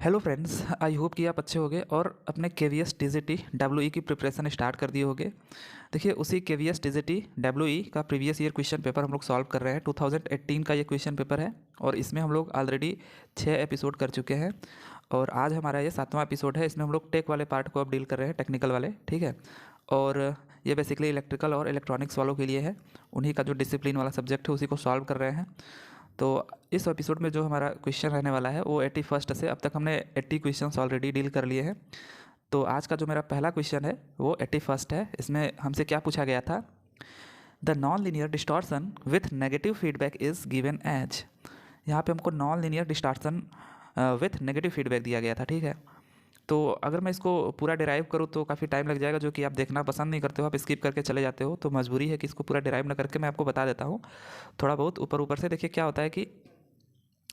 Hello friends, I hope कि आप अच्छे होंगे और अपने के V S T G T W E की प्रिपरेशन स्टार्ट कर दिए होंगे। देखिए, उसी के V S T G T W E का प्रीवियस ईयर क्वेश्चन पेपर हम लोग सॉल्व कर रहे हैं। 2018 का ये क्वेश्चन पेपर है और इसमें हम लोग ऑलरेडी 6 एपिसोड कर चुके हैं और आज हमारा ये 7वां एपिसोड है। इसमें हम लोग टेक वाले पार्ट को अब डील कर रहे हैं, टेक्निकल वाले, ठीक है। और ये बेसिकली इलेक्ट्रिकल और इलेक्ट्रॉनिक्स वालों के लिए है, उन्हीं का जो डिसिप्लिन वाला सब्जेक्ट है उसी को सॉल्व कर रहे हैं। तो इस एपिसोड में जो हमारा क्वेश्चन रहने वाला है वो 81st से, अब तक हमने 80 क्वेश्चंस ऑलरेडी डील कर लिए हैं। तो आज का जो मेरा पहला क्वेश्चन है वो 81st है। इसमें हमसे क्या पूछा गया था, the non linear distortion with negative feedback is given as. यहाँ पे हमको non linear distortion with negative feedback दिया गया था, ठीक है। तो अगर मैं इसको पूरा डिराइव करूँ तो काफ़ी टाइम लग जाएगा, जो कि आप देखना पसंद नहीं करते हो, आप स्किप करके चले जाते हो। तो मजबूरी है कि इसको पूरा डिराइव ना करके मैं आपको बता देता हूँ थोड़ा बहुत ऊपर ऊपर से। देखिए क्या होता है कि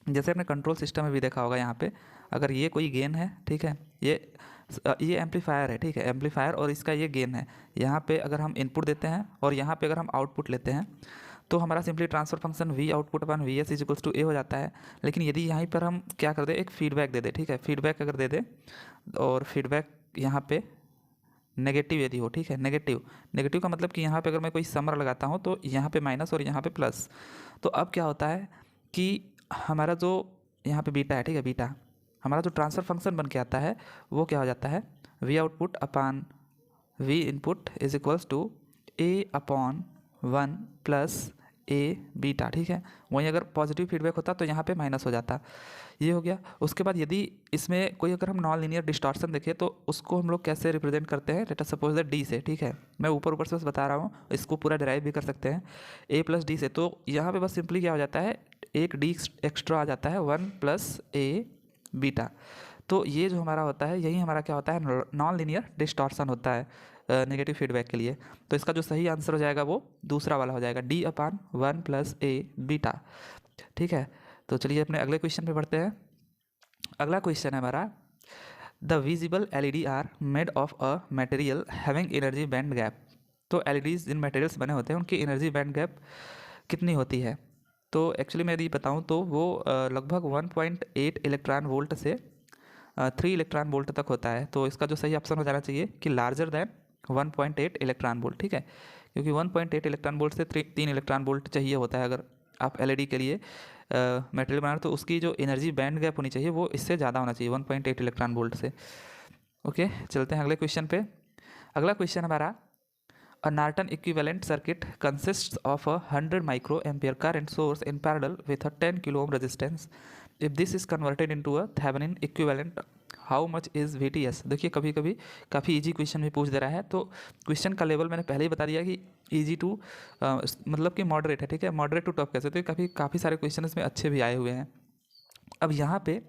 जैसे आपने कंट्रोल सिस्टम में भी देखा होगा, यहाँ पे अगर ये कोई गेन है, ठीक है, ये एम्पलीफायर है, ठीक है, एम्पलीफायर, और इसका ये गेन है। यहाँ पे अगर हम इनपुट देते हैं और यहाँ पे अगर हम आउटपुट लेते हैं तो हमारा simply transfer function V output upon V S is equals to A हो जाता है। लेकिन यदि यहाँ पर हम क्या कर दें, एक फीडबैक दे दें, ठीक है, फीडबैक अगर दे दें और फीडबैक यहाँ पे नेगेटिव यदि हो, ठीक है, नेगेटिव नेगेटिव का मतलब कि यहाँ पे अगर मैं कोई समर लगाता हूँ तो यहाँ पे माइनस और यहाँ पे प्लस। तो अब क्या होता है कि हमारा जो यहाँ पे बीटा है, ठीक है, बीटा हमारा जो ट्रांसफर फंक्शन बन के आता है वो क्या हो जाता है, V output upon V input is equals to A upon 1 plus A beta, ठीक है। वहीं अगर पॉजिटिव फीडबैक होता तो यहाँ पे माइनस हो जाता। ये हो गया। उसके बाद यदि इसमें कोई अगर हम नॉन लीनियर डिस्टॉर्शन देखें तो उसको हम लोग कैसे रिप्रेजेंट करते हैं, let us suppose that D से, ठीक है। मैं ऊपर ऊपर से बस बता रहा हूँ, इसको पूरा डिराइव भी कर सकते हैं ए प्लस डी से। तो यहाँ पे बस सिंपली क्या हो जाता है, एक डी एक्स्ट्रा आ जाता है, 1 प्लस ए बीटा। तो ये जो हमारा होता है यही हमारा क्या होता है, नॉन लीनियर डिस्टॉर्शन होता है नेगेटिव फीडबैक के लिए। तो इसका जो सही आंसर हो जाएगा वो दूसरा वाला हो जाएगा, D upon 1 plus A beta, ठीक है। तो चलिए अपने अगले क्वेश्चन पे बढ़ते हैं। अगला क्वेश्चन है हमारा, the visible LED are made of a material having energy band gap. तो एलईडीज जिन मटेरियल्स बने होते हैं उनकी एनर्जी बैंड गैप कितनी होती है। तो एक्चुअली मैं यदि बताऊं तो वो लगभग 1.8 इलेक्ट्रॉन वोल्ट से 3 इलेक्ट्रॉन वोल्ट तक होता है। तो इसका जो सही ऑप्शन हो जाना चाहिए कि लार्जर दैन 1.8 इलेक्ट्रॉन वोल्ट, ठीक है, क्योंकि 1.8 इलेक्ट्रॉन वोल्ट से 3 इलेक्ट्रॉन वोल्ट चाहिए होता है अगर आप एलईडी के लिए मटेरियल बना रहे हो। तो उसकी जो एनर्जी बैंड गैप होनी चाहिए वो इससे ज़्यादा होना चाहिए, 1.8 इलेक्ट्रॉन वोल्ट से। ओके, चलते हैं अगले क्वेश्चन पे। अगला क्वेश्चन हमारा, A Norton equivalent circuit consists of a 100 microampere current source in parallel with a 10 kilo ohm resistance. If this is converted into a Thevenin equivalent, how much is VTS? देखिए कभी कभी काफ़ी easy question भी पूछ दे रहा है। तो question का लेवल मैंने पहले ही बता दिया कि इजी टू मतलब कि मॉडरेट है, ठीक है, मॉडरेट टू टफ कह सकते हैं। काफ़ी सारे क्वेश्चन इसमें अच्छे भी आए हुए हैं। अब यहाँ पे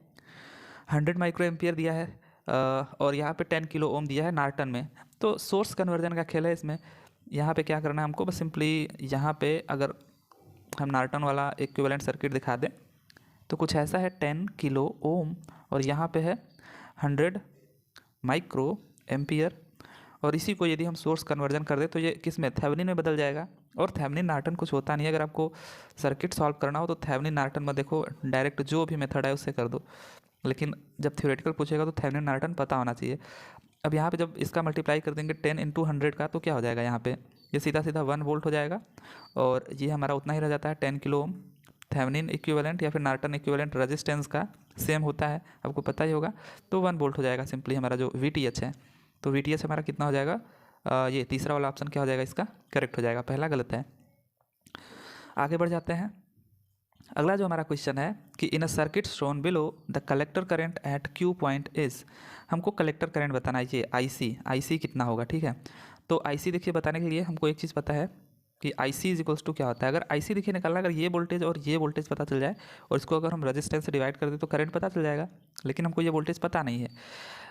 100 माइक्रो एम्पियर दिया है और यहाँ पे 10 किलो ओम दिया है नॉर्टन में। तो सोर्स कन्वर्जन का खेल है इसमें। यहाँ पे क्या करना है हमको, बस सिंपली यहाँ पे अगर हम नॉर्टन वाला इक्विवेलेंट सर्किट दिखा दें तो कुछ ऐसा है, 10 किलो ओम और यहाँ पे है 100 माइक्रो एम्पियर। और इसी को यदि हम सोर्स कन्वर्जन कर दें तो ये किस में, थेवेनिन में बदल जाएगा। और थेवेनिन नॉर्टन कुछ होता नहीं है। अगर आपको सर्किट सॉल्व करना हो तो थेवेनिन नॉर्टन में देखो, डायरेक्ट जो भी मेथड है उससे कर दो। लेकिन जब थ्योरेटिकल पूछेगा तो थेवेनिन नॉर्टन पता होना चाहिए। अब यहाँ पे जब इसका मल्टीप्लाई कर देंगे 10 इंटू 100 का तो क्या हो जाएगा, यहाँ पे ये सीधा सीधा 1 वोल्ट हो जाएगा और ये हमारा उतना ही रह जाता है 10 किलो ओम। थेवेनिन इक्विवेलेंट या फिर नॉर्टन इक्विवेलेंट रेजिस्टेंस का सेम होता है, आपको पता ही होगा। तो 1 वोल्ट हो जाएगा सिंपली हमारा जो VTH है। तो VTH हमारा कितना हो जाएगा, ये तीसरा वाला ऑप्शन क्या हो जाएगा, इसका करेक्ट हो जाएगा, पहला गलत है। आगे बढ़ जाते हैं। अगला जो हमारा क्वेश्चन है कि in a circuit shown below the collector current at Q point is. हमको कलेक्टर करंट बताना है, ये आईसी कितना होगा, ठीक है। तो आईसी देखिए बताने के लिए हमको एक चीज़ पता है कि आईसी इज इक्वल्स टू क्या होता है। अगर आईसी देखिए निकालना, अगर ये वोल्टेज और ये वोल्टेज पता चल जाए और इसको अगर हम रेजिस्टेंस से डिवाइड कर दें तो करंट पता चल जाएगा। लेकिन हमको ये वोल्टेज पता नहीं है।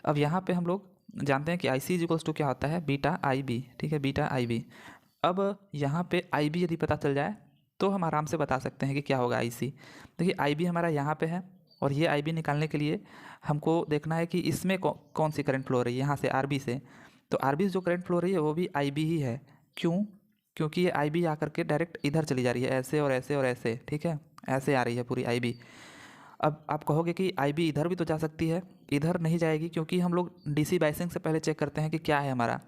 अब यहाँ पे हम लोग जानते हैं कि आई सी इज इक्वल्स टू क्या होता है, बीटा आई बी, ठीक है, बीटा आई बी। अब यहाँ पे आई बी यदि पता चल जाए तो हम आराम से बता सकते हैं कि क्या होगा आई सी। देखिए आई बी हमारा यहाँ पे है और ये आई बी निकालने के लिए हमको देखना है कि इसमें कौन सी करंट फ्लो हो रही है, यहाँ से आर बी से। तो आर बी से जो करंट फ्लो हो रही है वो भी आई बी ही है। क्यों, क्योंकि ये आई बी आकर के डायरेक्ट इधर चली जा रही है, ऐसे और ऐसे और ऐसे, ठीक है, ऐसे आ रही है पूरी आई बी। अब आप कहोगे कि आई बी इधर भी तो जा सकती है, इधर नहीं जाएगी क्योंकि हम लोग डीसी बाइसिंग से पहले चेक करते हैं कि क्या है हमारा,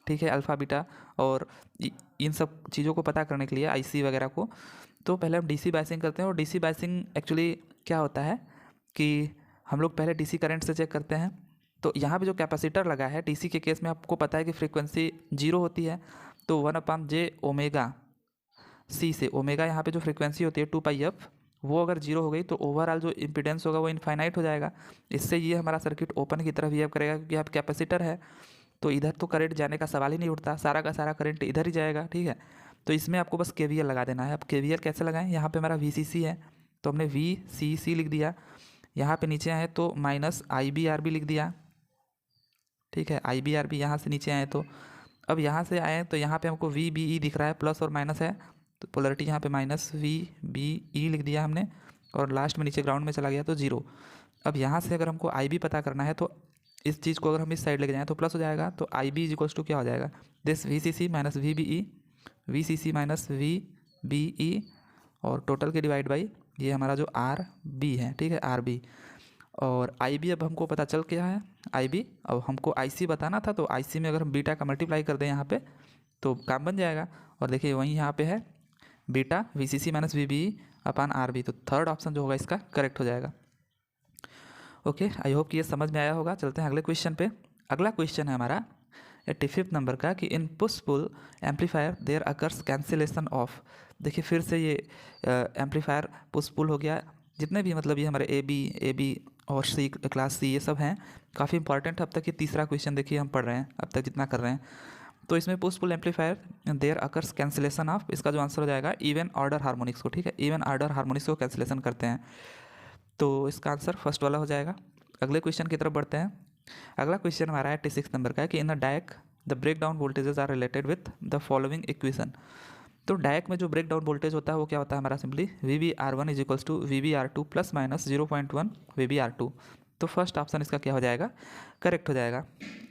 ठीक है, अल्फ़ा बीटा और इन सब चीज़ों को पता करने के लिए आईसी वगैरह को, तो पहले हम डीसी बाइसिंग करते हैं। और डीसी बाइसिंग एक्चुअली क्या होता है कि हम लोग पहले डीसी करंट से चेक करते हैं। तो यहाँ पे जो कैपेसिटर लगा है डीसी के केस में आपको पता है कि फ्रीक्वेंसी 0 होती है, तो 1/j ओमेगा सी से ओमेगा यहाँ पे जो फ्रीक्वेंसी होती है 2πf, वो अगर 0 हो गई तो ओवरऑल जो इम्पीडेंस होगा वो इनफाइनाइट हो जाएगा। इससे ये हमारा सर्किट ओपन की तरफ बिहेव करेगा क्योंकि यहाँ कैपेसिटर है, तो इधर तो करंट जाने का सवाल ही नहीं उठता, सारा का सारा करंट इधर ही जाएगा, ठीक है। तो इसमें आपको बस केवीएल लगा देना है। अब केवीएल कैसे लगाएं, यहाँ पे हमारा वीसीसी है तो हमने वीसीसी लिख दिया, यहाँ पे नीचे आए तो माइनस IBRB लिख दिया, ठीक है, IBRB यहाँ से नीचे आए तो, अब यहाँ से आए तो यहाँ पे हमको VBE दिख रहा है, प्लस और माइनस है तो पोलरिटी यहाँ पे माइनस VBE लिख दिया हमने, और लास्ट में नीचे ग्राउंड में चला गया तो 0। अब यहाँ से अगर हमको IB पता करना है तो इस चीज़ को अगर हम इस साइड लेके जाएँ तो प्लस हो जाएगा, तो IB इज इक्वल्स टू क्या हो जाएगा, this VCC minus VBE, VCC minus VBE और टोटल के डिवाइड बाई ये हमारा जो RB है, ठीक है, RB। और IB अब हमको पता चल क्या है IB, अब हमको IC बताना था, तो IC में अगर हम बीटा का मल्टीप्लाई कर दें यहाँ पे तो काम बन जाएगा। और देखिए वहीं यहाँ पे है बीटा VCC माइनस VBE अपान RB, तो थर्ड ऑप्शन जो होगा इसका करेक्ट हो जाएगा। ओके, आई होप कि ये समझ में आया होगा। चलते हैं अगले क्वेश्चन पे। अगला क्वेश्चन है हमारा 85 नंबर का कि in push pull amplifier there occurs cancellation of. देखिए फिर से ये एम्पलीफायर पुश पुल हो गया, जितने भी मतलब ये हमारे ए बी और सी क्लास सी ये सब हैं, काफ़ी इंपॉर्टेंट है। अब तक ये तीसरा क्वेश्चन देखिए हम पढ़ रहे हैं, अब तक जितना कर रहे हैं। तो इसमें push pull amplifier there occurs cancellation of, इसका जो आंसर हो जाएगा इवन ऑर्डर हार्मोनिक्स को, ठीक है, इवन ऑर्डर हार्मोनिक्स को कैंसिलेशन करते हैं, तो इसका आंसर फर्स्ट वाला हो जाएगा। अगले क्वेश्चन की तरफ बढ़ते हैं। अगला क्वेश्चन हमारा 86 नंबर का है कि in the DIAC the break down voltages are related with the following equation. तो डायक में जो ब्रेक डाउन वोल्टेज होता है वो क्या होता है हमारा, simply VBR1 is equals to VBR2 plus minus 0.1 VBR2। तो फर्स्ट ऑप्शन इसका क्या हो जाएगा, करेक्ट हो जाएगा।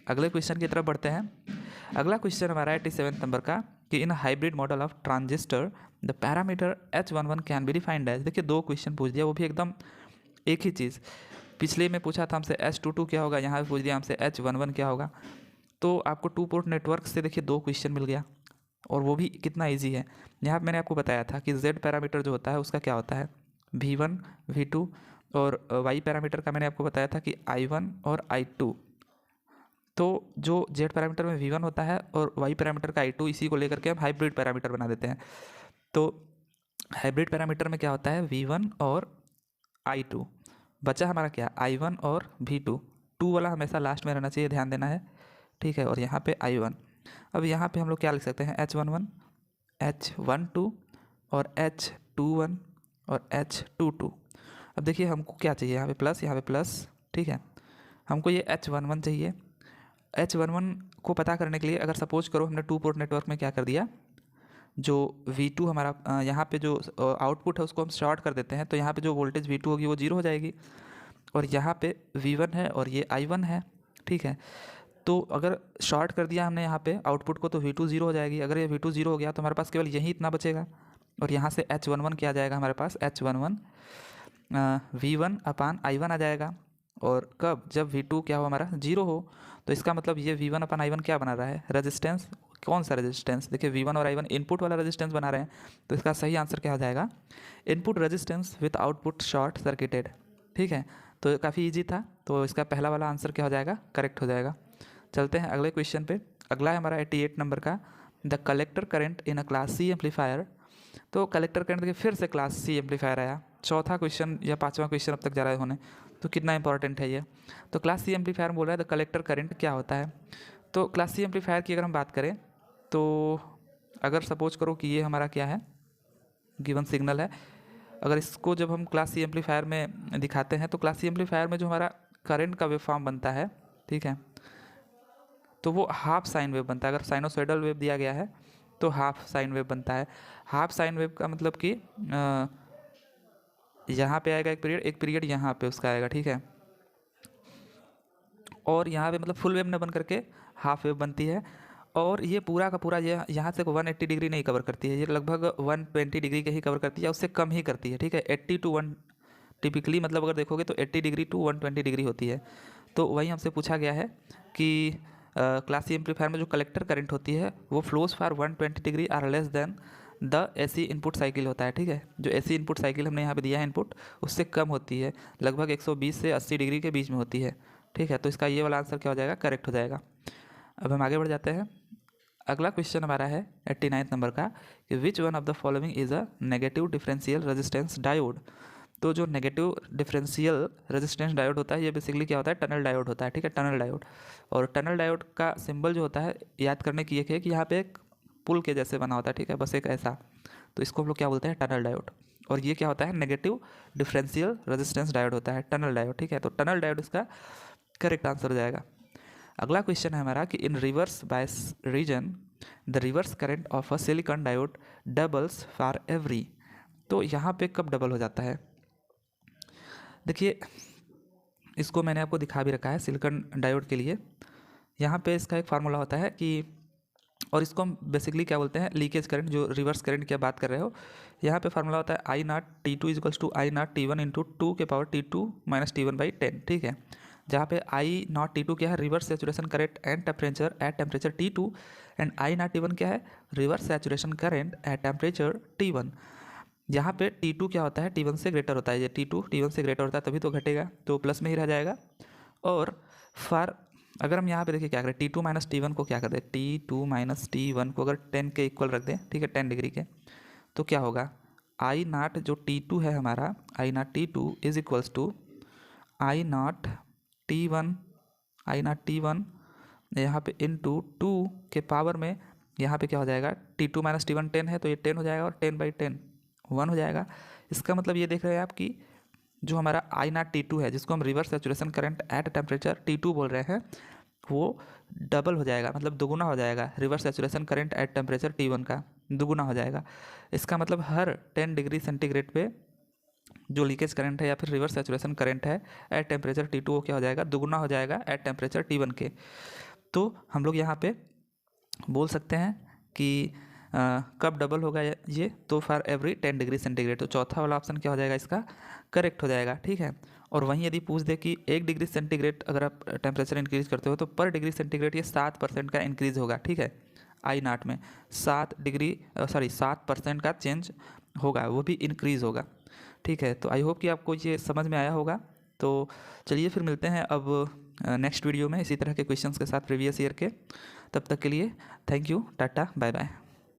अगले क्वेश्चन की तरफ बढ़ते हैं। अगला क्वेश्चन हमारा 87 नंबर का कि in hybrid model of transistor the parameter H11 can be defined as. देखिए दो क्वेश्चन पूछ दिया, वो भी एकदम एक ही चीज़। पिछले में पूछा था हमसे H22 क्या होगा, यहाँ पे पूछ दिया हमसे H11 क्या होगा। तो आपको 2 पोर्ट नेटवर्क से देखिए दो क्वेश्चन मिल गया, और वो भी कितना इजी है। यहाँ पे मैंने आपको बताया था कि Z पैरामीटर जो होता है उसका क्या होता है V1 V2, और Y पैरामीटर का मैंने आपको बताया था कि I1 और I2। तो जो Z पैरामीटर में V1 होता है और Y पैरामीटर का I2, इसी को लेकर के हम हाइब्रिड पैरामीटर बना देते हैं। तो हाइब्रिड पैरामीटर में क्या होता है V1 और I2, बचा हमारा क्या I1 और V2। 2 वाला हमेशा लास्ट में रहना चाहिए, ध्यान देना है, ठीक है। और यहाँ पे I1, अब यहाँ पे हम लोग क्या लिख सकते हैं H11, H12 और H21 और H22। अब देखिए हमको क्या चाहिए, यहाँ पे प्लस, ठीक है, हमको ये H11 चाहिए। H11 को पता करने के लिए अगर सपोज करो हमने 2 पोर्ट नेटवर्क में क्या कर दिया, जो V2 हमारा यहाँ पे जो आउटपुट है उसको हम शॉर्ट कर देते हैं, तो यहाँ पे जो वोल्टेज V2 होगी वो 0 हो जाएगी, और यहाँ पे V1 है और ये I1 है, ठीक है। तो अगर शॉर्ट कर दिया हमने यहाँ पे आउटपुट को तो V2 0 हो जाएगी। अगर ये V2 0 हो गया तो हमारे पास केवल यही इतना बचेगा, और यहाँ से H11 क्या आ जाएगा हमारे पास, H11 V1 अपान I1 आ जाएगा। और कब, जब V2 क्या हो हमारा 0 हो, तो इसका मतलब ये V1 अपान I1 क्या बना रहा है, रेजिस्टेंस। कौन सा रेजिस्टेंस, देखिए V1 और I1 इनपुट वाला रेजिस्टेंस बना रहे हैं, तो इसका सही आंसर क्या हो जाएगा, input resistance with output short circuited, ठीक है। तो काफ़ी इजी था, तो इसका पहला वाला आंसर क्या हो जाएगा, करेक्ट हो जाएगा। चलते हैं अगले क्वेश्चन पे। अगला है हमारा 88 नंबर का, the collector current in a class C amplifier. तो कलेक्टर करंट देखिए फिर से क्लास C एम्पलीफायर आया, चौथा क्वेश्चन या पांचवा क्वेश्चन अब तक जा रहा है होने, तो कितना इंपॉर्टेंट है ये। तो क्लास C एम्पलीफायर में बोल रहा है द कलेक्टर करंट क्या होता है। तो क्लास C एम्पलीफायर की अगर हम बात करें तो अगर सपोज करो कि ये हमारा क्या है, गिवन सिग्नल है, अगर इसको जब हम क्लास C एम्पलीफायर में दिखाते हैं तो क्लास C एम्पलीफायर में जो हमारा करंट का वेव फॉर्म बनता है, ठीक है, तो वो हाफ साइन वेव बनता है। अगर साइनोसॉइडल वेव दिया गया है तो हाफ साइन वेव बनता है। हाफ साइन वेव का मतलब कि यहाँ पे आएगा एक पीरियड यहाँ पे उसका आएगा, ठीक है, और यहाँ पे मतलब फुल वेव न बन करके हाफ वेव बनती है। और ये पूरा का पूरा ये यहाँ से 180 डिग्री नहीं कवर करती है, ये लगभग 120 डिग्री के ही कवर करती है, उससे कम ही करती है, ठीक है, 80 to टिपिकली मतलब अगर देखोगे तो 80 डिग्री टू 120 डिग्री होती है। तो वही हमसे पूछा गया है कि क्लास सी एम्पलीफायर में जो कलेक्टर करंट होती है वो flows for 120 degree are less than the AC input cycle होता है, ठीक है। जो एसी इनपुट साइकिल हमने यहाँ पे दिया है इनपुट, उससे कम होती है, लगभग 120 से 80 डिग्री के बीच में होती है, ठीक है। तो इसका ये वाला आंसर क्या हो जाएगा, करेक्ट हो जाएगा। अब हम आगे बढ़ जाते हैं। अगला क्वेश्चन हमारा है 89 नंबर का कि which one of the following is a negative differential resistance diode. तो जो नेगेटिव डिफरेंशियल रेजिस्टेंस डायोड होता है ये बेसिकली क्या होता है, टनल डायोड होता है, ठीक है, टनल डायोड। और टनल डायोड का सिंबल जो होता है याद करने की एक है कि यहाँ पे एक पुल के जैसे बना होता है, ठीक है, बस एक ऐसा। तो इसको हम लोग क्या बोलते हैं, टनल डायोड। और ये क्या होता है, नेगेटिव डिफरेंशियल रेजिस्टेंस डायोड होता है, टनल डायोड, ठीक है। तो टनल डायोड इसका करेक्ट आंसर हो जाएगा। अगला क्वेश्चन है हमारा कि in reverse bias region the reverse current of a silicon diode doubles for every. तो यहाँ पे कब डबल हो जाता है, देखिए इसको मैंने आपको दिखा भी रखा है सिलिकॉन डायोड के लिए। यहाँ पे इसका एक फार्मूला होता है कि, और इसको हम बेसिकली क्या बोलते हैं, लीकेज करंट, जो रिवर्स करंट की बात कर रहे हो। यहाँ पे फार्मूला होता है I naught T two is equals to I naught T one into two के power T two minus T one by 10, ठीक है। जहाँ पे आई नॉट टी टू क्या है, reverse saturation current and temperature at temperature T two, and I naught T one क्या है, reverse saturation current at temperature T one. यहाँ पे T2 क्या होता है, T1 से ग्रेटर होता है, ये T1 से ग्रेटर होता है तभी तो घटेगा, तो प्लस में ही रह जाएगा। और फॉर अगर हम यहाँ पे देखिए क्या करें, T2 माइनस T1 को क्या कर दें, T2 माइनस T1 को अगर 10 के इक्वल रख दें, ठीक है, 10 डिग्री के, तो क्या होगा, आई नाट जो T2 है हमारा, I naught T2 is equals to I naught T1, I naught T1 यहाँ पे इंटू 2 के पावर में, यहाँ पे क्या हो जाएगा, T2 माइनस T1 10 है तो ये 10 हो जाएगा, और 10/10 1 हो जाएगा। इसका मतलब ये देख रहे हैं आप कि जो हमारा आई नॉट T2 है, जिसको हम reverse saturation current at temperature T2 बोल रहे हैं, वो डबल हो जाएगा, मतलब दुगुना हो जाएगा। Reverse saturation current at temperature T1 का दुगुना हो जाएगा। इसका मतलब हर 10 डिग्री सेंटीग्रेड पे जो लीकेज करंट है या फिर रिवर्स सैचुरेशन करंट है एट टेम्परेचर T2 वो क्या हो जाएगा, दुगुना हो जाएगा एट टेम्परेचर T1 के। तो हम लोग यहाँ पे बोल सकते हैं कि कब डबल होगा ये, तो फॉर एवरी 10 डिग्री सेंटीग्रेड। तो चौथा वाला ऑप्शन क्या हो जाएगा, इसका करेक्ट हो जाएगा, ठीक है। और वहीं यदि पूछ दे कि 1 डिग्री सेंटीग्रेड अगर आप टेम्परेचर इंक्रीज करते हो तो पर डिग्री सेंटीग्रेड ये 7% का इंक्रीज होगा, ठीक है। आई नाट में 7% का चेंज होगा, वो भी इंक्रीज होगा, ठीक है। तो आई होप कि आपको ये समझ में आया होगा। तो चलिए फिर मिलते हैं अब नेक्स्ट वीडियो में इसी तरह के क्वेश्चंस के साथ प्रीवियस ईयर के। तब तक के लिए thank you, ta-ta, bye bye.